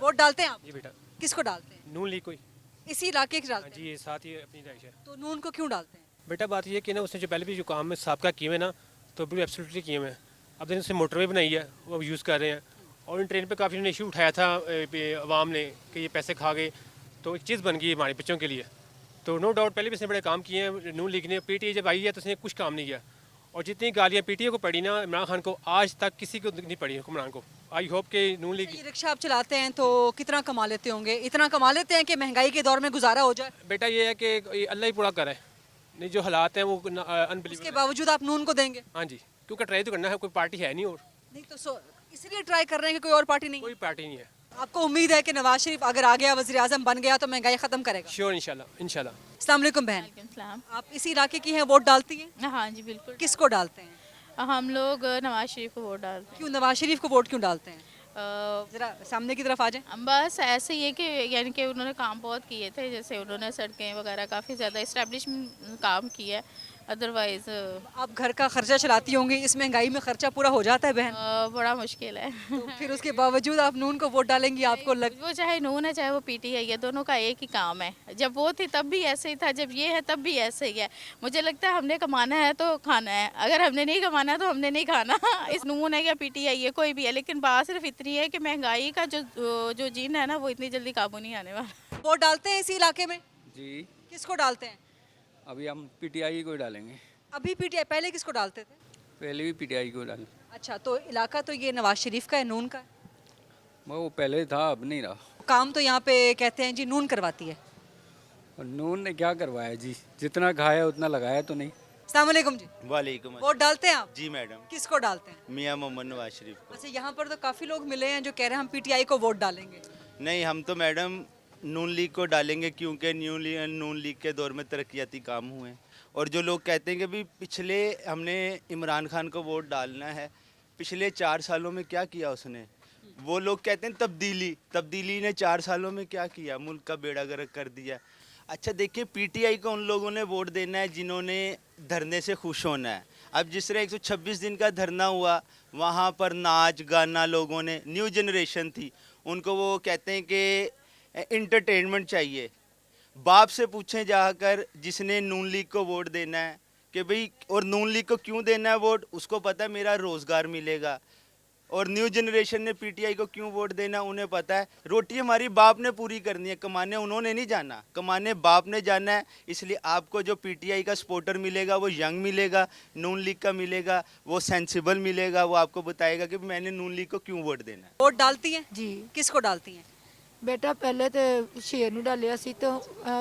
वोट डालते हैं आप? जी बेटा। किसको डालते हैं? नून लीग कोई। इसी इलाके के डालते हैं? जी, साथ ही अपनी राइश है। तो नून को क्यों डालते हैं? बेटा बात ये कि ना, उसने जो पहले भी जो काम है साहब का किए हैं ना, तो बिल्कुल एब्सोल्युटली किए हैं। अब देखिए उसने मोटरवे बनाई है, वो यूज़ कर रहे हैं, और इन ट्रेन पे काफ़ी उन्होंने इशू उठाया था अवाम ने कि ये पैसे खा गए, तो एक चीज़ बन गई हमारे बच्चों के लिए। तो नो डाउट पहले भी इसने बड़े काम किए हैं नून लीग ने। PTI जब आई है तो उसने कुछ काम नहीं किया, और जितनी गालियाँ PTI को पड़ी ना इमरान खान को, आज तक किसी को नहीं पड़ी हुक्मरान को। आई होप कि नून लीग। ये रिक्शा आप चलाते हैं तो कितना कमा लेते होंगे? इतना कमा लेते हैं कि महंगाई के दौर में गुजारा हो जाए? बेटा ये है कि अल्लाह ही पूरा करे, नहीं जो हालात हैं वो अनबिलीवेबल। इसके बावजूद आप नून को देंगे? हाँ जी, क्योंकि ट्राई तो करना है, कोई पार्टी है नहीं और। नहीं तो इसलिए ट्राई कर रहे हैं कि कोई और पार्टी नहीं? कोई पार्टी नहीं है। आपको उम्मीद है कि नवाज शरीफ अगर आ गया, वज़ीर आज़म बन गया, तो महंगाई खत्म करेगा? श्योर, इंशाल्लाह इंशाल्लाह। अस्सलाम वालेकुम बहन, आप इसी इलाके की हैं, वोट डालती हैं? हाँ जी बिल्कुल। किसको डालते हैं? हम लोग नवाज शरीफ को वोट डालते हैं। क्यों नवाज शरीफ को वोट क्यों डालते हैं? ज़रा सामने की तरफ आ जाए। बस ऐसे ही है कि यानी कि उन्होंने काम बहुत किए थे, जैसे उन्होंने सड़कें वगैरह काफ़ी ज़्यादा इस्टेब्लिशमेंट काम किया है। अदरवाइज आप घर का खर्चा चलाती होंगी, इस महंगाई में खर्चा पूरा हो जाता है बहन? बड़ा मुश्किल है। तो फिर उसके बावजूद आप नून को वोट डालेंगी? आपको वो चाहे नून है चाहे वो PTI है, दोनों का एक ही काम है। जब वो थी तब भी ऐसे ही था, जब ये है तब भी ऐसे ही है। मुझे लगता है हमने कमाना है तो खाना है, अगर हमने नहीं कमाना है तो हमने नहीं खाना। इस नून है या PTI है, कोई भी है, लेकिन बात सिर्फ इतनी है कि महंगाई का जो जीन है ना, वो इतनी जल्दी काबू नहीं आने वाला। वोट डालते हैं इसी इलाके में? जी। किसको डालते हैं? अभी हम PTI को डालेंगे। अभी PTI? पहले किसको डालते थे? पहले भी PTI को डालें। अच्छा, तो इलाका तो ये नवाज शरीफ का है, नून का है? वो पहले था, अब नहीं रहा। काम तो यहाँ पे कहते हैं जी नून करवाती है। और नून ने क्या करवाया जी, जितना खाया उतना लगाया तो नहीं। अस्सलाम वालेकुम जी। वालेकुम। वोट डालते हैं आप? जी मैडम। किसको डालते हैं? मियाँ मोहम्मद नवाज शरीफ को। अच्छा, यहाँ पर तो काफ़ी लोग मिले हैं जो कह रहे हैं हम PTI को वोट डालेंगे। नहीं, हम तो मैडम नून लीग को डालेंगे, क्योंकि नून लीग के दौर में तरक्याती काम हुए हैं। और जो लोग कहते हैं कि भी पिछले हमने इमरान खान को वोट डालना है, पिछले 4 सालों में क्या किया उसने, वो लोग कहते हैं तब्दीली ने 4 सालों में क्या किया, मुल्क का बेड़ा गर्क कर दिया। अच्छा देखिए, पीटीआई को उन लोगों ने वोट देना है जिन्होंने धरने से खुश होना है। अब जिस तरह 126 दिन का धरना हुआ, वहाँ पर नाच गाना लोगों ने, न्यू जनरेशन थी, उनको वो कहते हैं कि इंटरटेनमेंट चाहिए। बाप से पूछें जाकर जिसने नून लीग को वोट देना है कि भाई, और नून लीग को क्यों देना है वोट, उसको पता है मेरा रोज़गार मिलेगा। और न्यू जनरेशन ने पीटीआई को क्यों वोट देना, उन्हें पता है रोटी हमारी बाप ने पूरी करनी है, कमाने उन्होंने नहीं जाना, कमाने बाप ने जाना है। इसलिए आपको जो पीटीआई का सपोर्टर मिलेगा वो यंग मिलेगा, नून लीग का मिलेगा वो सेंसिबल मिलेगा, वो आपको बताएगा कि मैंने नून लीग को क्यों वोट देना है। वोट डालती हैं जी। किसको डालती हैं? ਬੇਟਾ ਪਹਿਲੇ ਤੇ ਸ਼ੇਰ ਨੂੰ ਡਾਲਿਆ ਸੀ ਤੇ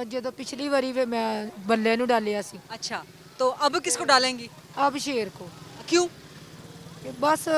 ਜਦੋਂ ਪਿਛਲੀ ਵਾਰੀ ਵੇ ਮੈਂ ਬੱਲੇ ਨੂੰ ਡਾਲਿਆ ਸੀ। अच्छा, तो अब किसको डालेंगी? अब शेर को। क्यों? ਬਸ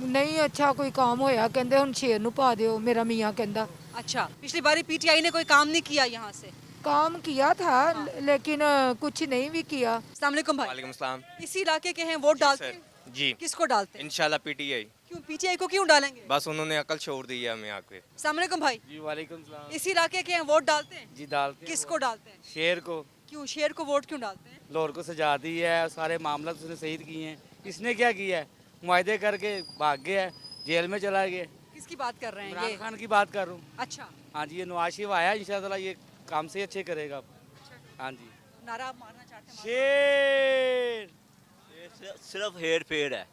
ਨਹੀਂ ਅੱਛਾ ਕੋਈ ਕੰਮ ਹੋਇਆ, ਕਹਿੰਦੇ ਹੁਣ ਸ਼ੇਰ ਨੂੰ ਪਾ ਦਿਓ, ਮੇਰਾ ਮੀਆਂ ਕਹਿੰਦਾ। अच्छा, पिछली बारी पीटीआई ने कोई काम नहीं किया यहाँ से? काम किया था लेकिन कुछ नहीं भी किया। अस्सलाम वालेकुम भाई। वालेकुम सलाम। इसी इलाके के हैं, वोट डालते हैं? जी। किसको डालते हैं? इंशाल्लाह पीटीआई। क्यों पीटीआई को क्यों डालेंगे? बस उन्होंने अकल छोड़ दी है हमें आके। अस्सलाम वालेकुम भाई। जी वालेकुम सलाम। इसी इलाके के हैं, वोट डालते हैं? जी डालते हैं। किसको डालते हैं? शेर को। क्यों शेर को वोट क्यों डालते हैं? लाहौर को सजा दी है, सारे मामला उसने सही किए हैं। इसने क्या किया है, मुआहदे करके भाग गया है, जेल में चला गया। किसकी बात कर रहे हैं? इमरान ये खान की बात कर रहा हूँ। अच्छा, हाँ जी, ये नवाज शरीफ आया, इंशाल्लाह ये काम से अच्छे करेगा। हाँ जी। नारा आप मारना चाहते हैं? शेर सिर्फ हेर फेर है,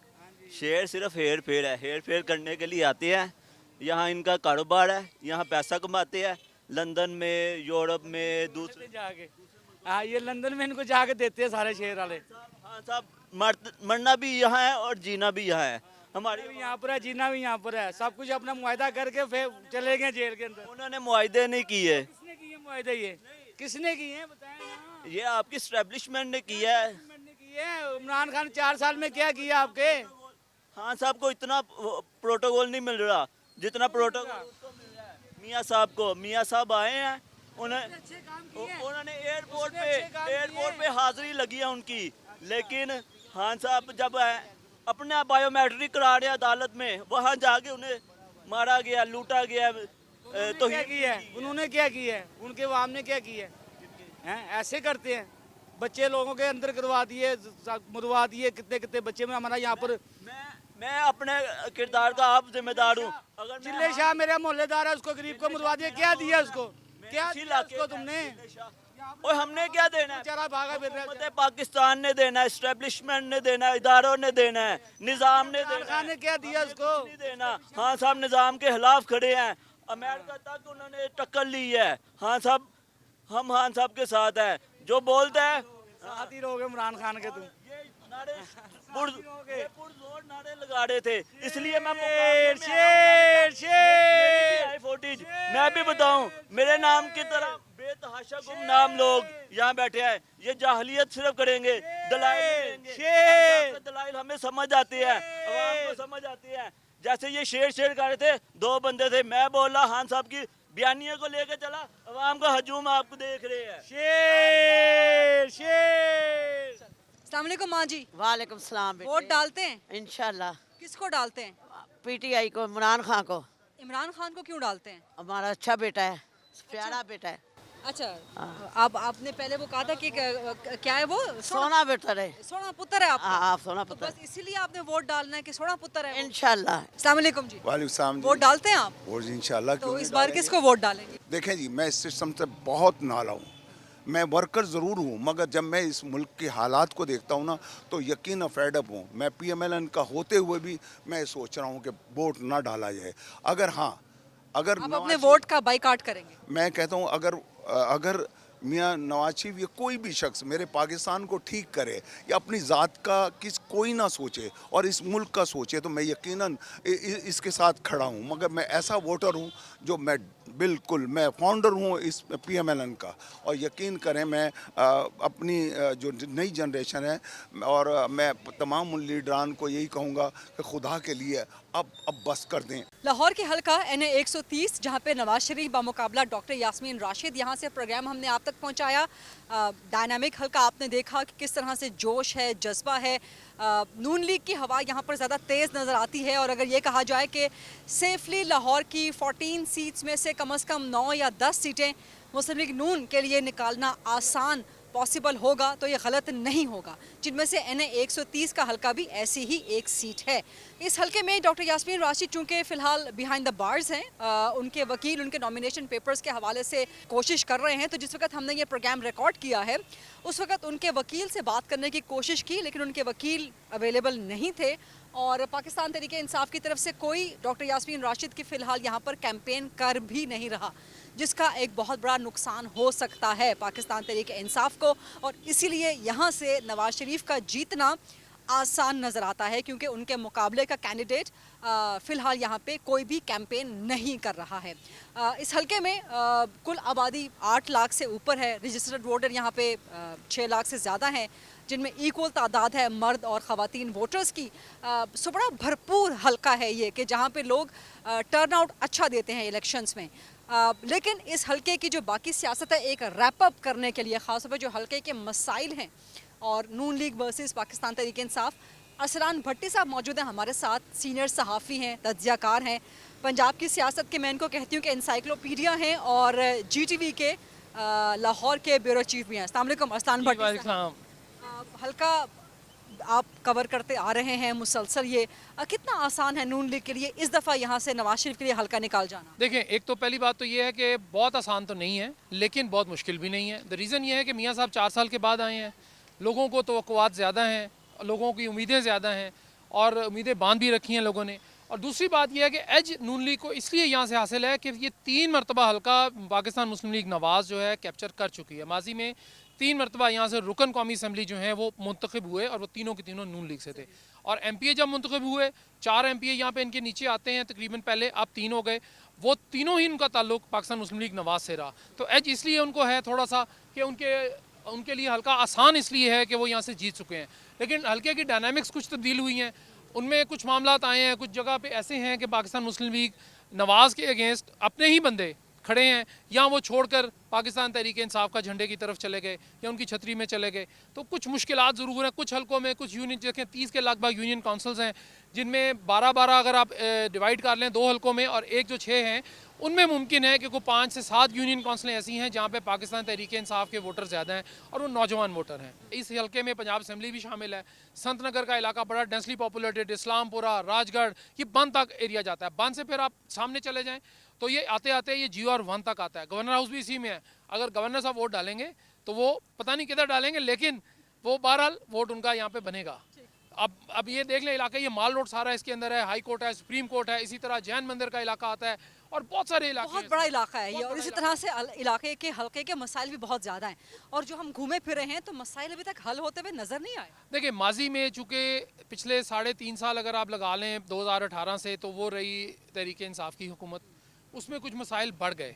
शेर सिर्फ हेर फेर है, हेर फेर करने के लिए आते हैं। यहाँ इनका कारोबार है, यहाँ पैसा कमाते हैं, लंदन में, यूरोप में, दूसरे जाके। हाँ, ये लंदन में इनको जाके देते हैं सारे शेर वाले। हाँ साहब, मरना भी यहाँ है और जीना भी यहाँ है। हमारे भी यहाँ पर है, जीना भी यहाँ पर है, सब कुछ अपना मुआहदा करके फिर चले गए जेल के अंदर। उन्होंने मुआहदे नहीं किए। किसने किए मुआहदे? ये किसने किए हैं बताएं ना। ये आपकी एस्टेब्लिशमेंट ने किया है। इमरान खान 4 साल में क्या किया आपके? हाँ साहब को इतना प्रोटोकॉल नहीं मिल रहा जितना प्रोटोकॉल मियाँ साहब को। मियाँ साहब आए हैं, उन्होंने एयरपोर्ट पे हाजिरी लगी है उनकी, लेकिन खान साहब जब अपने बायोमेट्रिक करा रहे अदालत में, वहाँ जाके उन्हें मारा गया, लूटा गया। तो क्या किया है उन्होंने, क्या किया है उनके वाम ने, क्या किया है? ऐसे करते हैं, बच्चे लोगों के अंदर करवा दिए, मरवा दिए, कितने कितने बच्चे में हमारा यहाँ पर। मैं अपने किरदार का आप जिम्मेदार हूँ। अगर चिल्ले शाह मेरा मोहल्लेदार है, उसको गरीब को मरवा दिया, क्या दिया उसको? क्या दिया उसको तुमने? और हमने क्या देना है? बेचारा भागा फिर रहा है। पाकिस्तान ने देना है, एस्टेब्लिशमेंट ने देना है, इदारों ने देना है, निजाम ने देना है। ने क्या दिया उसको? नहीं देना। हाँ साहब निजाम के खिलाफ खड़े हैं, अमेरिका तक उन्होंने टक्कर ली है। हाँ साहब, हम खान साहब के साथ हैं, जो बोलते हैं साथ ही रहोगे इमरान खान के। तुम पुरजोर नारे लगा रहे थे, इसलिए मैं फुटेज मैं भी बताऊं, मेरे नाम की तरह बेतहाशा गुमनाम लोग यहाँ बैठे हैं, ये जाहलियत सिर्फ करेंगे, दलाइल हमें समझ आते हैं, अवाम को समझ आते हैं। जैसे ये शेर कर रहे थे, 2 बंदे थे, मैं बोल रहा खान साहब की बयानिया को लेकर चला, अवाम का हजूम आपको देख रहे हैं। अस्सलाम वालेकुम माँ जी। वालेकुम सलाम। वोट डालते हैं? इंशाल्लाह। किसको डालते हैं? पीटीआई को, इमरान खान को। इमरान खान को क्यों डालते हैं? हमारा अच्छा बेटा है, प्यारा बेटा है। अच्छा, आपने पहले वो कहा था कि क्या है वो? सोना बेटा है, सोना पुत्र है आपका? हाँ सोना तो पुत्र। बस इसीलिए आपने वोट डालना है कि सोना पुत्र है? इंशाल्लाह। अस्सलाम वालेकुम जी। वालेकुम सलाम। वोट डालते हैं आप? वोट इंशाल्लाह। तो इस बार किसको वोट डालेंगे? देखें जी, मैं इस सिस्टम से बहुत नाला हूँ, मैं वर्कर ज़रूर हूँ, मगर जब मैं इस मुल्क के हालात को देखता हूँ ना, तो यकीन फेडअप हूँ। मैं PMLN का होते हुए भी मैं सोच रहा हूँ कि वोट ना डाला जाए। अगर अगर आप अपने वोट का बाइकाट करेंगे? मैं कहता हूँ अगर मियाँ नवाज शरीफ या कोई भी शख्स मेरे पाकिस्तान को ठीक करे या अपनी ज़ात का कोई ना सोचे और इस मुल्क का सोचे, तो मैं यकीनन इसके साथ खड़ा हूँ। मगर मैं ऐसा वोटर हूँ जो मैं फाउंडर हूँ इस PMLN का, और यकीन करें मैं अपनी जो नई जनरेशन है, और मैं तमाम लीडरान को यही कहूँगा कि खुदा के लिए अब बस कर दें। लाहौर के हल्का NA 130 जहाँ पे नवाज शरीफ बामुकाबला डॉक्टर यास्मीन राशिद, यहाँ से प्रोग्राम हमने आप तक पहुँचाया। डायनामिक हल्का आपने देखा कि किस तरह से जोश है, जज्बा है, नून लीग की हवा यहाँ पर ज़्यादा तेज़ नज़र आती है। और अगर ये कहा जाए कि सेफली लाहौर की 14 सीट्स में से कम 9 या 10 सीटें मुस्लिम लीग नून के लिए निकालना आसान पॉसिबल होगा तो ये गलत नहीं होगा, जिनमें से NA 130 का हल्का भी ऐसी ही एक सीट है। इस हल्के में डॉक्टर यास्मीन राशिद चूँकि फ़िलहाल बिहाइंड द बार्स हैं, उनके वकील उनके नॉमिनेशन पेपर्स के हवाले से कोशिश कर रहे हैं। तो जिस वक्त हमने ये प्रोग्राम रिकॉर्ड किया है उस वक्त उनके वकील से बात करने की कोशिश की, लेकिन उनके वकील अवेलेबल नहीं थे और पाकिस्तान तहरीक इंसाफ की तरफ से कोई डॉक्टर यास्मीन राशिद की फ़िलहाल यहाँ पर कैंपेन कर भी नहीं रहा, जिसका एक बहुत बड़ा नुकसान हो सकता है पाकिस्तान तहरीक इंसाफ को। और इसीलिए यहाँ से नवाज शरीफ का जीतना आसान नज़र आता है, क्योंकि उनके मुकाबले का कैंडिडेट फ़िलहाल यहाँ पे कोई भी कैंपेन नहीं कर रहा है। इस हल्के में कुल आबादी 8 लाख से ऊपर है, रजिस्टर्ड वोटर यहाँ पे 6 लाख से ज़्यादा हैं, जिनमें इक्वल तादाद है मर्द और ख़वातीन वोटर्स की। सो बड़ा भरपूर हल्का है ये कि जहाँ पे लोग टर्न आउट अच्छा देते हैं इलेक्शंस में। लेकिन इस हल्के की जो बाकी सियासत है एक रैप अप करने के लिए, ख़ासतौर पर जो हल्के के मसाइल हैं और नून लीग वर्सेस पाकिस्तान तहरीक इंसाफ, अरसलान भट्टी साहब मौजूद हैं हमारे साथ, सीनियर सहाफ़ी हैं, तज्ज़ियाकार हैं, पंजाब की सियासत के मैं इनको कहती हूँ कि इंसाइक्लोपीडिया हैं और GTV के लाहौर के ब्यूरो चीफ भी हैं। अस्सलाम वालेकुम अरसलान भट्टी साहब। हल्का आप कवर करते आ रहे हैं मुसलसल, ये कितना आसान है नून लीग के लिए इस दफ़ा यहाँ से नवाज शरीफ के लिए हल्का निकाल जाना? देखें, एक तो पहली बात तो ये है कि बहुत आसान तो नहीं है, लेकिन बहुत मुश्किल भी नहीं है। द रीज़न ये है कि मियाँ साहब 4 साल के बाद आए हैं, लोगों को तवक्कुआत ज़्यादा हैं, लोगों की उम्मीदें ज़्यादा हैं और उम्मीदें बांध भी रखी हैं लोगों ने। और दूसरी बात यह है कि एज नून लीग को इसलिए यहाँ से हासिल है कि ये 3 मरतबा हल्का पाकिस्तान मुस्लिम लीग नवाज़ जो है कैप्चर कर चुकी है। माजी में 3 मरतबा यहाँ से रुकन कौमी असम्बली जो हैं वो मुंतखब हुए और वो तीनों के तीनों नून लीग से थे। और MPA जब मुंतखब हुए 4 MPA यहाँ पे इनके नीचे आते हैं तकरीबन, पहले अब 3 हो गए, वो तीनों ही उनका ताल्लुक पाकिस्तान मुस्लिम लीग नवाज़ से रहा। तो एज इसलिए उनको है थोड़ा सा कि उनके लिए हल्का आसान इसलिए है कि वो यहाँ से जीत चुके हैं। लेकिन हल्के की डायनामिक्स कुछ तब्दील हुई हैं, उनमें कुछ मामलात आए हैं, कुछ जगह पे ऐसे हैं कि पाकिस्तान मुस्लिम लीग नवाज़ के अगेंस्ट अपने ही बंदे खड़े हैं, या वो छोड़कर पाकिस्तान तहरीक इंसाफ का झंडे की तरफ चले गए या उनकी छतरी में चले गए। तो कुछ मुश्किलात ज़रूर हैं। कुछ हल्कों में कुछ यूनियन, देखें 30 के लगभग यूनियन काउंसिल्स हैं, जिनमें 12-12 अगर आप डिवाइड कर लें 2 हल्कों में, और एक जो 6 हैं उनमें मुमकिन है कि कोई 5 से 7 यूनियन काउंसिलें ऐसी हैं जहाँ पे पाकिस्तान तहरीक इंसाफ के वोटर ज़्यादा हैं और वो नौजवान वोटर हैं। इस हल्के में पंजाब असम्बली भी शामिल है। संत नगर का इलाका बड़ा डेंसली पॉपुलेटेड, इस्लामपुरा, राजगढ़, ये बंद तक एरिया जाता है। बंद से फिर आप सामने चले जाएँ तो ये आते आते ये GR 1 तक आता है। गवर्नर हाउस भी इसी में है। अगर गवर्नर साहब वोट डालेंगे तो वो पता नहीं किधर डालेंगे, लेकिन वो बहरहाल वोट उनका यहाँ पे बनेगा। अब ये देख लें इलाका, ये माल रोड सारा इसके अंदर है, हाई कोर्ट है, सुप्रीम कोर्ट है, इसी तरह जैन मंदिर का इलाका आता है और बहुत सारे इलाके, बहुत बड़ा इलाका है ये। और इसी तरह से इलाके के हल्के के मसाइल भी बहुत ज़्यादा हैं और जो हम घूमे फिरे हैं तो मसाइल अभी तक हल होते हुए नज़र नहीं आए। देखिए, माजी में चूँकि पिछले 3.5 साल अगर आप लगा लें 2018 से, तो वो रही तहरीक इंसाफ की हुकूमत, उसमें कुछ मसाइल बढ़ गए।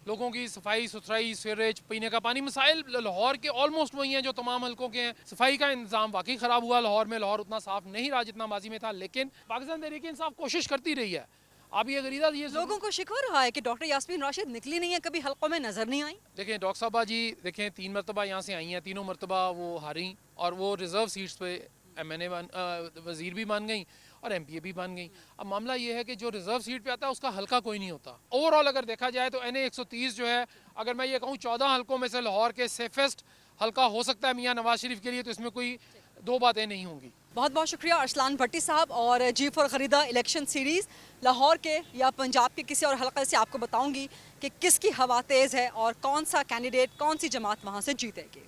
लोगों की सफाई सुथराई, सीवरेज, पीने का पानी, मसाइल लाहौर के ऑलमोस्ट वही हैं जो तमाम हल्कों के हैं। सफाई का इंतजाम वाकई ख़राब हुआ लाहौर में, लाहौर उतना साफ़ नहीं रहा जितना माजी में था, लेकिन पाकिस्तान तहरीक इंसाफ कोशिश करती रही है। अब ये गरीदा ये लोगों को शिकवा रहा है कि डॉक्टर यास्मीन राशिद निकली नहीं है, कभी हल्कों में नज़र नहीं आई। देखें, डॉक्टर साहबा जी देखें 3 मरतबा यहाँ से आई हैं, तीनों मरतबा वो हारी और वो रिज़र्व सीट्स पे MNA वज़ीर भी बन गई और MPA भी बन गई। अब मामला ये है कि जो रिजर्व सीट पे आता है उसका हल्का कोई नहीं होता। ओवरऑल अगर देखा जाए तो NA 130 जो है, अगर मैं ये कहूँ 14 हल्कों में से लाहौर के सेफेस्ट हल्का हो सकता है मियाँ नवाज शरीफ के लिए, तो इसमें कोई 2 बातें नहीं होंगी। बहुत बहुत शुक्रिया अरसलान भट्टी साहब। और G4 खरीदा इलेक्शन सीरीज़ लाहौर के या पंजाब के किसी और हल्के से आपको बताऊंगी कि किसकी हवा तेज़ है और कौन सा कैंडिडेट, कौन सी जमात वहाँ से जीतेगी।